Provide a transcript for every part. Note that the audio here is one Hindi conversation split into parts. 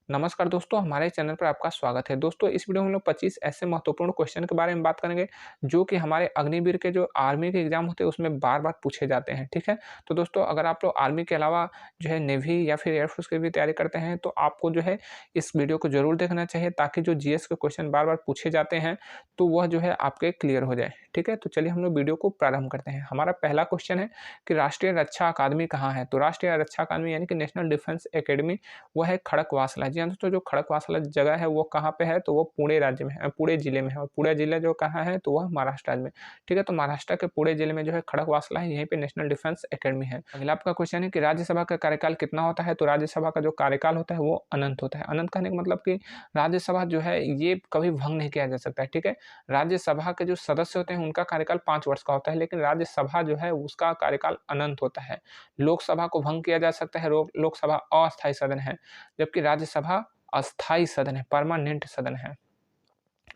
नमस्कार दोस्तों, हमारे चैनल पर आपका स्वागत है। दोस्तों, इस वीडियो में हम लोग 25 ऐसे महत्वपूर्ण क्वेश्चन के बारे में बात करेंगे, जो कि हमारे अग्निवीर के जो आर्मी के एग्ज़ाम होते हैं, उसमें बार-बार पूछे जाते हैं, ठीक है? तो दोस्तों, अगर आप लोग आर्मी के अलावा जो है नेवी या फिर एयर फोर्स की भी तैयारी करते हैं, तो आपको जो है इस वीडियो को ज़रूर देखना चाहिए, ताकि जो जीएस के क्वेश्चन बार-बार पूछे जाते हैं, तो वह जो है आपके क्लियर हो जाए, ठीक है? तो चलिए हम लोग वीडियो को प्रारंभ करते हैं। हमारा पहला क्वेश्चन है कि राष्ट्रीय रक्षा अकादमी कहाँ है? तो राष्ट्रीय रक्षा अकादमी यानी कि नेशनल डिफेंस अकेडमी वो है खड़कवासला। जी हाँ दोस्तों, जो खड़कवासला जगह है वो कहाँ पे है? तो वो पुणे राज्य में है, पुणे जिले में है, और पुणे जिला जो कहाँ है? तो वह महाराष्ट्र राज्य में। ठीक है, तो महाराष्ट्र के पुणे जिले में जो है खड़कवासला है, यहीं पे नेशनल डिफेंस अकेडमी है। अगला आपका क्वेश्चन है कि राज्यसभा का कार्यकाल कितना होता है? तो राज्यसभा का जो कार्यकाल होता है वो अनंत होता है। अनंत कहने का मतलब कि राज्यसभा जो है ये कभी भंग नहीं किया जा सकता है, ठीक है? राज्यसभा के जो सदस्य होते हैं उनका कार्यकाल 5 वर्ष का होता है, लेकिन राज्यसभा जो है उसका कार्यकाल अनंत होता है। लोकसभा को भंग किया जा सकता है, लोकसभा अस्थायी सदन है, जबकि राज्यसभा अस्थायी सदन है, परमानेंट सदन है।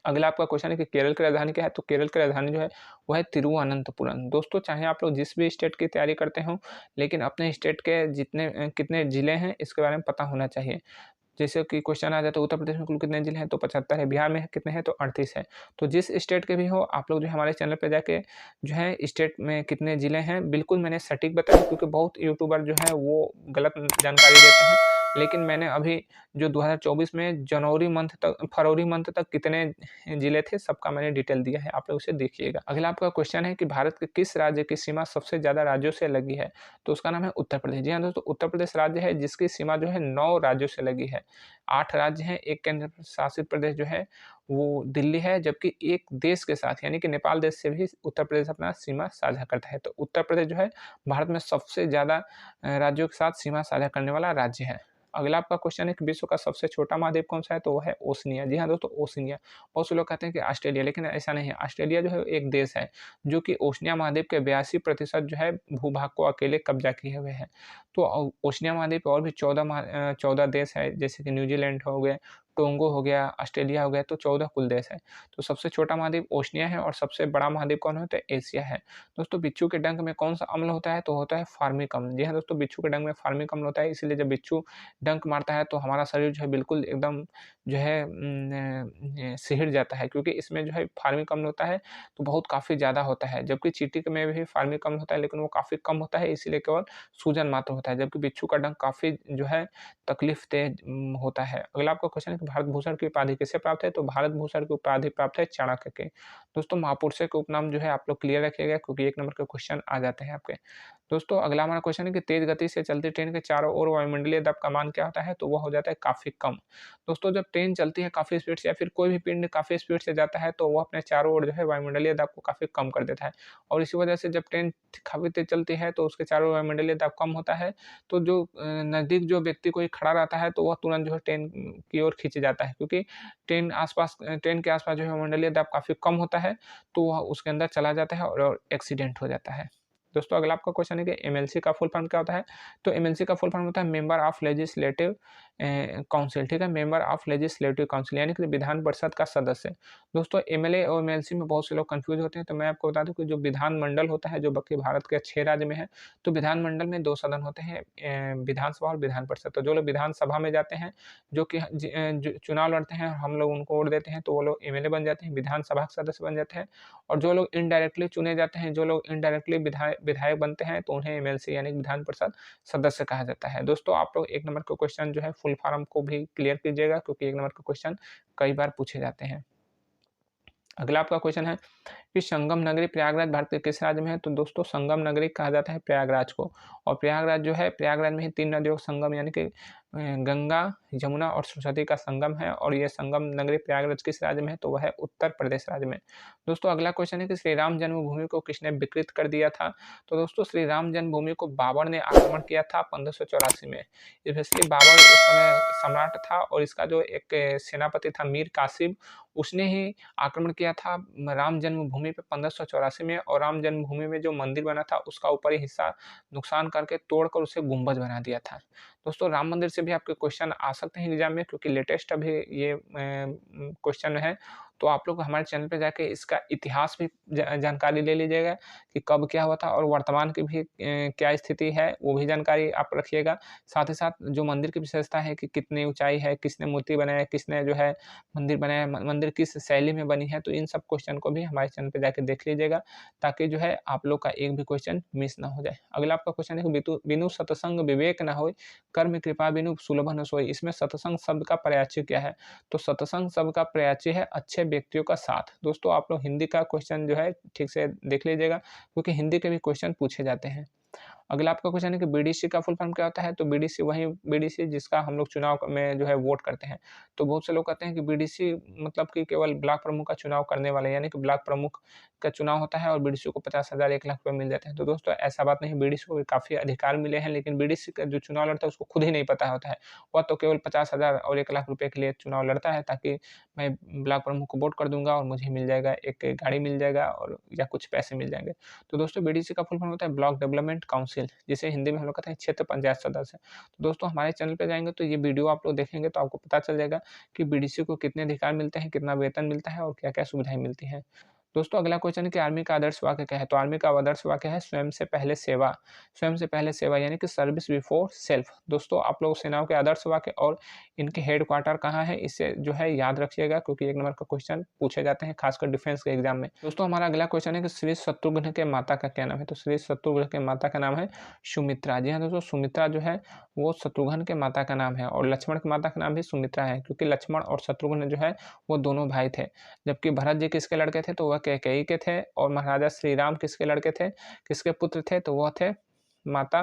अगला आपका क्वेश्चन है कि केरल की राजधानी क्या है? तो केरल की राजधानी जो है वो है तिरुवनंतपुरम। दोस्तों, चाहे आप लोग जिस भी स्टेट की तैयारी करते हो, लेकिन अपने स्टेट के कितने जिले हैं इसके बारे में पता होना चाहिए। जैसे कि क्वेश्चन आ जाता है उत्तर प्रदेश में कुल कितने जिले हैं? तो 75 है, बिहार में कितने हैं? तो 38 है। तो जिस स्टेट के भी हो, आप लोग जो है हमारे चैनल पे जाके जो है स्टेट में कितने जिले हैं, बिल्कुल मैंने सटीक बताया, क्योंकि बहुत यूट्यूबर जो है वो गलत जानकारी देते हैं। लेकिन मैंने अभी जो 2024 में फरवरी मंथ तक कितने जिले थे, सबका मैंने डिटेल दिया है, आप लोग उसे देखिएगा। अगला आपका क्वेश्चन है कि भारत के किस राज्य की सीमा सबसे ज़्यादा राज्यों से लगी है? तो उसका नाम है उत्तर प्रदेश। जी हाँ दोस्तों, उत्तर प्रदेश राज्य है जिसकी सीमा जो है 9 राज्यों से लगी है। 8 राज्य हैं, 1 केंद्र शासित प्रदेश जो है वो दिल्ली है, जबकि एक देश के साथ यानी कि नेपाल देश से भी उत्तर प्रदेश अपना सीमा साझा करता है। तो उत्तर प्रदेश जो है भारत में सबसे ज़्यादा राज्यों के साथ सीमा साझा करने वाला राज्य है। अगला आपका क्वेश्चन है कि विश्व का सबसे छोटा महाद्वीप कौन-सा है? तो वो है ओशिनिया। जी हाँ दोस्तों, ओशिनिया। बहुत से लोग कहते हैं कि ऑस्ट्रेलिया, लेकिन ऐसा नहीं है। ऑस्ट्रेलिया जो है एक देश है, जो कि ओशिनिया महाद्वीप के 82% जो है भूभाग को अकेले कब्जा किए हुए है। तो ओशिनिया महाद्वीप पे और भी 14 देश है, जैसे कि न्यूजीलैंड हो गए, टोंगो हो गया, ऑस्ट्रेलिया हो गया, तो 14 कुल देश है। तो सबसे छोटा महाद्वीप ओशिनिया है, और सबसे बड़ा महाद्वीप कौन है? तो एशिया है। दोस्तों, बिच्छू के डंक में कौन-सा अम्ल होता है? तो होता है फार्मिक अम्ल। जी हाँ दोस्तों, बिच्छू के डंक में फार्मिक अम्ल होता है, इसीलिए जब बिच्छू डंक मारता है तो हमारा शरीर जो है बिल्कुल एकदम जो है सिहर जाता है, क्योंकि इसमें जो है फार्मिक अम्ल होता है, तो बहुत काफ़ी ज़्यादा होता है। जबकि चींटी में भी फार्मिक अम्ल होता है, लेकिन वो काफ़ी कम होता है, इसीलिए केवल सूजन मात्र होता है, जबकि बिच्छू का डंक काफ़ी जो है तकलीफ देह होता है। अगला आपका क्वेश्चन है कि भारत भूषण की उपाधि किसे प्राप्त है? तो भारत भूषण की उपाधि प्राप्त है चाणक्य के। दोस्तों, महापुरुषों के उपनाम जो है आप लोग क्लियर रखिएगा, क्योंकि 1 नंबर के क्वेश्चन आ जाते हैं आपके। दोस्तों, अगला हमारा क्वेश्चन है कि तेज़ गति से चलती ट्रेन के चारों ओर वायुमंडलीय दबाव का मान क्या होता है? तो वह हो जाता है काफ़ी कम। दोस्तों, जब ट्रेन चलती है काफ़ी स्पीड से, या फिर कोई भी पिंड काफ़ी स्पीड से जाता है, तो वह अपने चारों ओर जो है वायुमंडलीय दबाव को काफ़ी कम कर देता है, और इसी वजह से जब ट्रेन काफ़ी तेज़ चलती है तो उसके चारों ओर वायुमंडलीय दबाव कम होता है, तो जो नज़दीक जो व्यक्ति कोई खड़ा रहता है, तो वह तुरंत जो है ट्रेन की ओर खींच जाता है, क्योंकि ट्रेन के आस-पास जो है वायुमंडलीय दबाव काफ़ी कम होता है, तो वह उसके अंदर चला जाता है और एक्सीडेंट हो जाता है। दोस्तों, अगला आपका क्वेश्चन है कि एमएलसी का फुल फॉर्म क्या होता है? तो एमएलसी का फुल फॉर्म होता है मेंबर ऑफ लेजिस्लेटिव काउंसिल, ठीक है? मेंबर ऑफ लेजिस्लेटिव काउंसिल यानी कि विधान परिषद का सदस्य। दोस्तों, एमएलए और एमएलसी में बहुत से लोग कन्फ्यूज़ होते हैं, तो मैं आपको बता दूँ कि जो विधानमंडल होता है, जो बाकी भारत के 6 राज्य में है, तो विधानमंडल में 2 सदन होते हैं, विधानसभा और विधान परिषद। तो जो लोग विधानसभा में जाते हैं, जो कि जो चुनाव लड़ते हैं, हम लोग उनको वोट देते हैं, तो वो लोग एमएलए बन जाते हैं, विधानसभा के सदस्य बन जाते हैं, और जो लोग इनडायरेक्टली चुने जाते हैं, जो लोग इनडायरेक्टली विधायक बनते हैं, तो उन्हें एमएलसी यानी विधान परिषद सदस्य कहा जाता है। दोस्तों, आप लोग 1 नंबर का क्वेश्चन जो है फुल फॉर्म को भी क्लियर कीजिएगा, क्योंकि 1 नंबर का क्वेश्चन कई बार पूछे जाते हैं। अगला आपका क्वेश्चन है कि संगम नगरी प्रयागराज भारत के किस राज्य में है? तो दोस्तों, संगम नगरी कहा जाता है प्रयागराज को, और प्रयागराज जो है, प्रयागराज में ही 3 नदियों का संगम यानी कि गंगा, यमुना और सरस्वती का संगम है, और ये संगम नगरी प्रयागराज किस राज्य में है? तो वह है उत्तर प्रदेश राज्य में। दोस्तों, अगला क्वेश्चन है कि श्री राम जन्मभूमि को किसने विकृत कर दिया था? तो दोस्तों, श्री राम जन्मभूमि को बाबर ने आक्रमण किया था 1584 में। स्पेशली बाबर उस समय सम्राट था, और इसका जो एक सेनापति था मीर कासिम, उसने ही आक्रमण किया था राम जन्मभूमि पे 1584 में, और राम जन्मभूमि में जो मंदिर बना था उसका ऊपरी हिस्सा नुकसान करके तोड़कर उसे गुंबद बना दिया था। दोस्तों राम मंदिर से भी आपके क्वेश्चन आ सकते हैं एग्ज़ाम में, क्योंकि लेटेस्ट अभी ये क्वेश्चन है। तो आप लोग हमारे चैनल पे जाके इसका इतिहास भी जानकारी ले लीजिएगा कि कब क्या हुआ था, और वर्तमान की भी क्या स्थिति है, वो भी जानकारी आप रखिएगा। साथ ही साथ जो मंदिर की विशेषता है कि कितनी ऊँचाई है, किसने मूर्ति बनाया, किसने जो है मंदिर बनाया, मंदिर किस शैली में बनी है, तो इन सब क्वेश्चन को भी हमारे चैनल पे जाके देख लीजिएगा, ताकि जो है आप लोग का एक भी क्वेश्चन मिस ना हो जाए। अगला आपका क्वेश्चन है कि बिनु सतसंग विवेक ना होय, कर्म कृपा बिनु सुलभ न सोई। इसमें सतसंग शब्द का पर्यायवाची क्या है? तो सतसंग शब्द का पर्यायवाची है अच्छे व्यक्तियों का साथ। दोस्तों आप लोग हिंदी का क्वेश्चन जो है ठीक से देख लीजिएगा, क्योंकि हिंदी के भी क्वेश्चन पूछे जाते हैं। अगला आपका क्वेश्चन है कि बीडीसी का फुल फॉर्म क्या होता है? तो बीडीसी वही बीडीसी जिसका हम लोग चुनाव में जो है वोट करते हैं। तो बहुत से लोग कहते हैं कि बीडीसी मतलब कि केवल ब्लॉक प्रमुख का चुनाव करने वाले, यानी कि ब्लॉक प्रमुख का चुनाव होता है और बीडीसी को 50,000 1 लाख रुपए मिल जाते हैं। तो दोस्तों ऐसा बात नहीं है, बीडीसी को भी काफ़ी अधिकार मिले हैं, लेकिन बीडीसी का जो चुनाव लड़ता है उसको खुद ही नहीं पता होता है। वह तो केवल 50,000 और 1 लाख रुपए के लिए चुनाव लड़ता है, ताकि मैं ब्लॉक प्रमुख को वोट कर दूँगा और मुझे मिल जाएगा, एक गाड़ी मिल जाएगा और या कुछ पैसे मिल जाएँगे। तो दोस्तों बीडीसी का फुल फॉर्म होता है ब्लॉक डेवलपमेंट काउंसिल, जिसे हिंदी में हम लोग कहते हैं क्षेत्र पंचायत सदस्य। तो दोस्तों हमारे चैनल पे जाएँगे तो ये वीडियो आप लोग देखेंगे तो आपको पता चल जाएगा कि बीडीसी को कितने अधिकार मिलते हैं, कितना वेतन मिलता है और क्या-क्या सुविधाएँ मिलती हैं। दोस्तों अगला क्वेश्चन है कि आर्मी का आदर्श वाक्य क्या है? तो आर्मी का आदर्श वाक्य है स्वयं से पहले सेवा। स्वयं से पहले सेवा यानी कि सर्विस बिफोर सेल्फ। दोस्तों आप लोग सेनाओं के आदर्श वाक्य और इनके हेडक्वार्टर कहाँ है, इसे जो है याद रखिएगा, क्योंकि 1 नंबर का क्वेश्चन पूछे जाते हैं खासकर डिफेंस के एग्जाम में। दोस्तों हमारा अगला क्वेश्चन है कि श्री शत्रुघ्न के माता का क्या नाम है? तो श्री शत्रुघ्न के माता का नाम है सुमित्रा। जी हाँ दोस्तों, सुमित्रा जो है वो शत्रुघ्न के माता का नाम है, और लक्ष्मण की माता का नाम भी सुमित्रा है, क्योंकि लक्ष्मण और शत्रुघ्न जो है वो दोनों भाई थे। जबकि भरत जी किसके लड़के थे? तो वह कैकेयी के थे। और महाराजा श्री राम किसके लड़के थे, किसके पुत्र थे? तो वह थे माता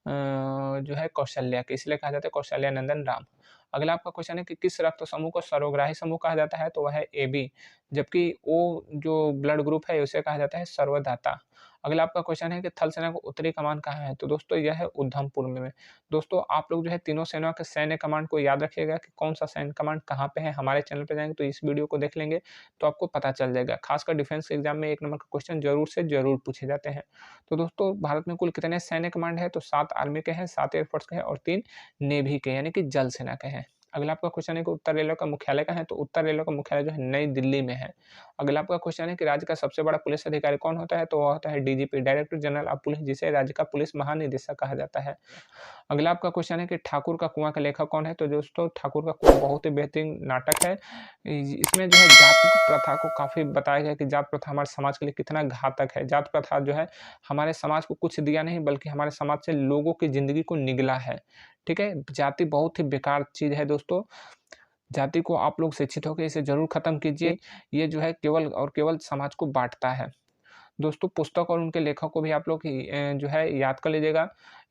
जो है कौशल्या के, इसलिए कहा जाता है कौशल्या नंदन राम। अगला आपका क्वेश्चन है कि किस रक्त समूह को सर्वग्राही समूह कहा जाता है? तो वह है एबी। जबकि ओ जो ब्लड ग्रुप है उसे कहा जाता है सर्वदाता। अगला आपका क्वेश्चन है कि थल सेना का उत्तरी कमान कहाँ है? तो दोस्तों यह है उधमपुर में। दोस्तों आप लोग जो है तीनों सेना के सैन्य कमांड को याद रखिएगा कि कौन-सा सैन्य कमांड कहाँ पे है। हमारे चैनल पे जाएँगे तो इस वीडियो को देख लेंगे तो आपको पता चल जाएगा। खासकर डिफेंस एग्जाम में 1 नंबर का क्वेश्चन ज़रूर से ज़रूर पूछे जाते हैं। तो दोस्तों भारत में कुल कितने सैन्य कमांड है? तो 7 आर्मी के हैं, 7 एयरफोर्स के हैं और 3 नेवी के यानी कि जल सेना के हैं। अगला आपका क्वेश्चन है कि उत्तर रेलवे का मुख्यालय कहाँ है? तो उत्तर रेलवे का मुख्यालय जो है नई दिल्ली में है। अगला आपका क्वेश्चन है कि राज्य का सबसे बड़ा पुलिस अधिकारी कौन होता है? तो वह होता है DGP, director general of police, जिसे राज्य का पुलिस महानिदेशक कहा जाता है। अगला आपका क्वेश्चन है कि ठाकुर का कुआँ का लेखक कौन है? तो दोस्तों ठाकुर का कुआँ बहुत ही बेहतरीन नाटक है। इसमें जो है जात प्रथा को काफ़ी बताया गया है कि जात प्रथा हमारे समाज के लिए कितना घातक है। जात प्रथा जो है हमारे समाज को कुछ दिया नहीं, बल्कि हमारे समाज से लोगों की ज़िंदगी को निगला है। ठीक है? जाति बहुत ही बेकार चीज़ है दोस्तों। जाति को आप लोग शिक्षित होके इसे ज़रूर ख़त्म कीजिए। ये जो है केवल और केवल समाज को बाँटता है। दोस्तों पुस्तक और उनके लेखक को भी आप लोग जो है याद कर लीजिएगा,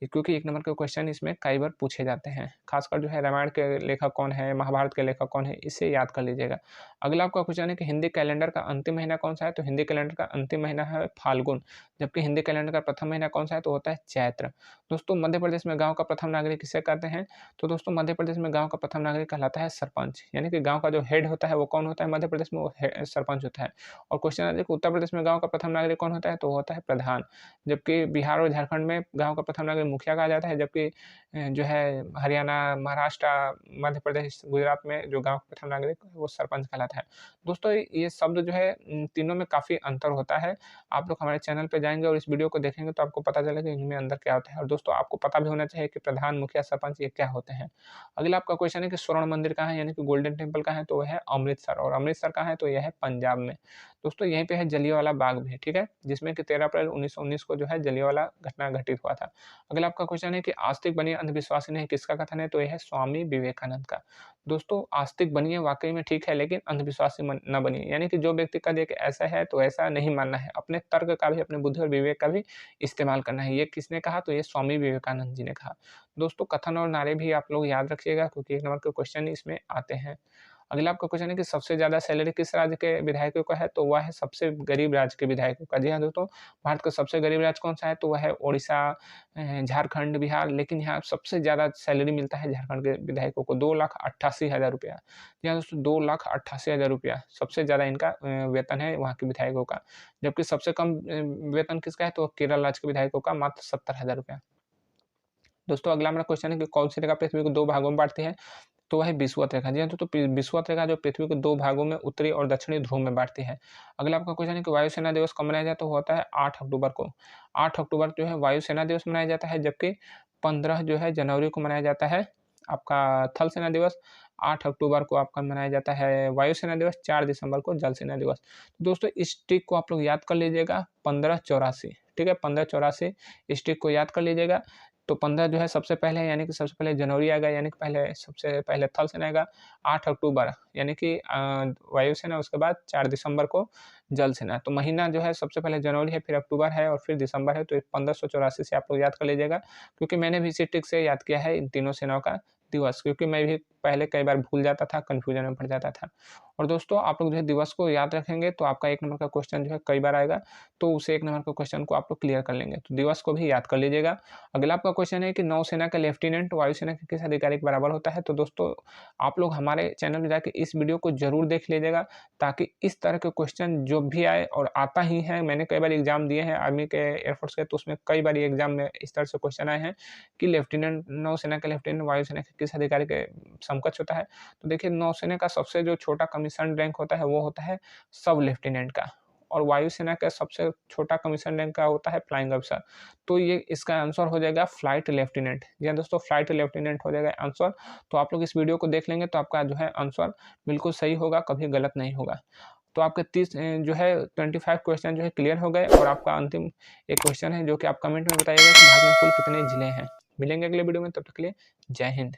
क्योंकि 1 नंबर के क्वेश्चन इसमें कई बार पूछे जाते हैं। खासकर जो है रामायण के लेखक कौन है, महाभारत के लेखक कौन है, इसे याद कर लीजिएगा। अगला आपका क्वेश्चन है कि हिंदी कैलेंडर का अंतिम महीना कौन-सा है? तो हिंदी कैलेंडर का अंतिम महीना है फाल्गुन, जबकि हिंदी कैलेंडर का प्रथम महीना कौन-सा है? तो होता है चैत्र। दोस्तों मध्य प्रदेश में गाँव का प्रथम नागरिक किसे कहते हैं? तो दोस्तों मध्य प्रदेश में गाँव का प्रथम नागरिक कहलाता है सरपंच, यानी कि गाँव का जो हेड होता है वो कौन होता है मध्य प्रदेश में? वो सरपंच होता है। और क्वेश्चन है देखो उत्तर प्रदेश में गाँव का प्रथम नागरिक कौन होता है? तो वो होता है प्रधान। जबकि बिहार और झारखंड में गाँव का प्रथम नागरिक मुखिया कहा जाता है, जबकि जो है हरियाणा, महाराष्ट्र, मध्य प्रदेश, गुजरात में जो गाँव का प्रथम नागरिक वो सरपंच कहलाता है। दोस्तों ये शब्द जो है तीनों में काफ़ी अंतर होता है। आप लोग हमारे चैनल पे जाएँगे और इस वीडियो को देखेंगे तो आपको पता चलेगा इनमें अंदर क्या होता है। और दोस्तों आपको पता भी होना चाहिए कि प्रधान, मुखिया, सरपंच ये क्या होते हैं। अगला आपका क्वेश्चन है कि स्वर्ण मंदिर कहाँ है, यानी कि गोल्डन टेम्पल कहाँ है? तो वह है अमृतसर। और अमृतसर कहाँ है? तो यह है पंजाब में। दोस्तों यहीं पे है जलियांवाला बाग भी, ठीक है? जिसमें कि 13 अप्रैल 1919 को जो है जलियांवाला घटना घटित हुआ था। अगला आपका क्वेश्चन है कि आस्तिक बनिए अंधविश्वासी नहीं, किसका कथन है? तो यह है स्वामी विवेकानंद का। दोस्तों आस्तिक बनिए वाक़ई में ठीक है, लेकिन अंधविश्वासी ना बनिए। यानी कि जो व्यक्ति कह दे कि ऐसा है तो ऐसा नहीं मानना है। अपने तर्क का भी, अपने बुद्धि और विवेक का भी इस्तेमाल करना है। ये किसने कहा? तो ये स्वामी विवेकानंद जी ने कहा। दोस्तों कथन और नारे भी आप लोग याद रखिएगा, क्योंकि 1 नंबर के क्वेश्चन इसमें आते हैं। अगला आपका क्वेश्चन है कि सबसे ज़्यादा सैलरी किस राज्य के विधायकों का है? तो वह है सबसे गरीब राज्य के विधायकों का। जी हाँ दोस्तों, भारत का सबसे गरीब राज्य कौन-सा है? तो वह है ओडिशा, झारखंड, बिहार, लेकिन यहाँ सबसे ज़्यादा सैलरी मिलता है झारखंड के विधायकों को, 2,88,000 रुपया। जी हाँ दोस्तों, 2,88,000 रुपया सबसे ज़्यादा इनका वेतन है वहाँ के विधायकों का। जबकि सबसे कम वेतन किसका है? तो केरल राज्य के विधायकों का मात्र 70,000 रुपया। दोस्तों अगला हमारा क्वेश्चन है कि कौन सी रेखा पृथ्वी को 2 भागों में बाँटती है? तो वह है विषुवत रेखा। जी हाँ, तो विषुवत रेखा जो पृथ्वी को 2 भागों में उत्तरी और दक्षिणी ध्रुव में बाँटती है। अगला आपका क्वेश्चन है कि वायुसेना दिवस कब मनाया जाता है? तो होता है 8 अक्टूबर को। 8 अक्टूबर जो है वायुसेना दिवस मनाया जाता है, जबकि 15 जो है जनवरी को मनाया जाता है आपका थल सेना दिवस। 8 अक्टूबर को आपका मनाया जाता है वायुसेना दिवस, 4 दिसंबर को जल सेना दिवस। तो दोस्तों इस ट्रिक को आप लोग याद कर लीजिएगा, 1584, ठीक है? 1584 इस ट्रिक को याद कर लीजिएगा। तो 15 जो है सबसे पहले, यानी कि सबसे पहले जनवरी आएगा, यानी कि पहले सबसे पहले थल सेना आएगा। 8 अक्टूबर यानी कि वायुसेना, उसके बाद 4 दिसंबर को जल सेना। तो महीना जो है सबसे पहले जनवरी है, फिर अक्टूबर है और फिर दिसंबर है। तो 1584 से आप लोग याद कर लीजिएगा, क्योंकि मैंने भी इसी ट्रिक से याद किया है इन तीनों सेनाओं का दिवस, क्योंकि मैं भी पहले कई बार भूल जाता था, कन्फ्यूजन में पड़ जाता था। और दोस्तों आप लोग जो है दिवस को याद रखेंगे तो आपका 1 नंबर का क्वेश्चन जो है कई बार आएगा, तो उस 1 नंबर के क्वेश्चन को आप लोग क्लियर कर लेंगे। तो दिवस को भी याद कर लीजिएगा। अगला आपका क्वेश्चन है कि नौसेना का लेफ्टिनेंट वायुसेना के किस अधिकारी के बराबर होता है? तो दोस्तों आप लोग हमारे चैनल में जाके इस वीडियो को ज़रूर देख लीजिएगा, ताकि इस तरह के क्वेश्चन जो भी आए, और आता ही है, मैंने कई बार एग्ज़ाम दिए हैं आर्मी के, एयरफोर्स के, तो उसमें कई बार एग्ज़ाम में इस तरह से क्वेश्चन आए हैं कि लेफ्टिनेंट, नौसेना का लेफ्टिनेंट वायुसेना के किस अधिकारी के समकक्ष होता है? तो देखिए नौसेना का सबसे जो छोटा कमीशन रैंक होता है वो होता है सब लेफ्टिनेंट का, और वायुसेना का सबसे छोटा कमीशन रैंक का होता है फ्लाइंग अफसर। तो ये इसका आंसर हो जाएगा फ्लाइट लेफ्टिनेंट। जी हाँ दोस्तों, फ्लाइट लेफ्टिनेंट हो जाएगा आंसर। तो आप लोग इस वीडियो को देख लेंगे तो आपका जो है आंसर बिल्कुल सही होगा, कभी गलत नहीं होगा। तो आपके 30 जो है 25 क्वेश्चन जो है क्लियर हो गए, और आपका अंतिम एक क्वेश्चन है जो कि आप कमेंट में बताइएगा कि भारत में कुल कितने ज़िले हैं। मिलेंगे अगले वीडियो में, तब तक के लिए जय हिंद।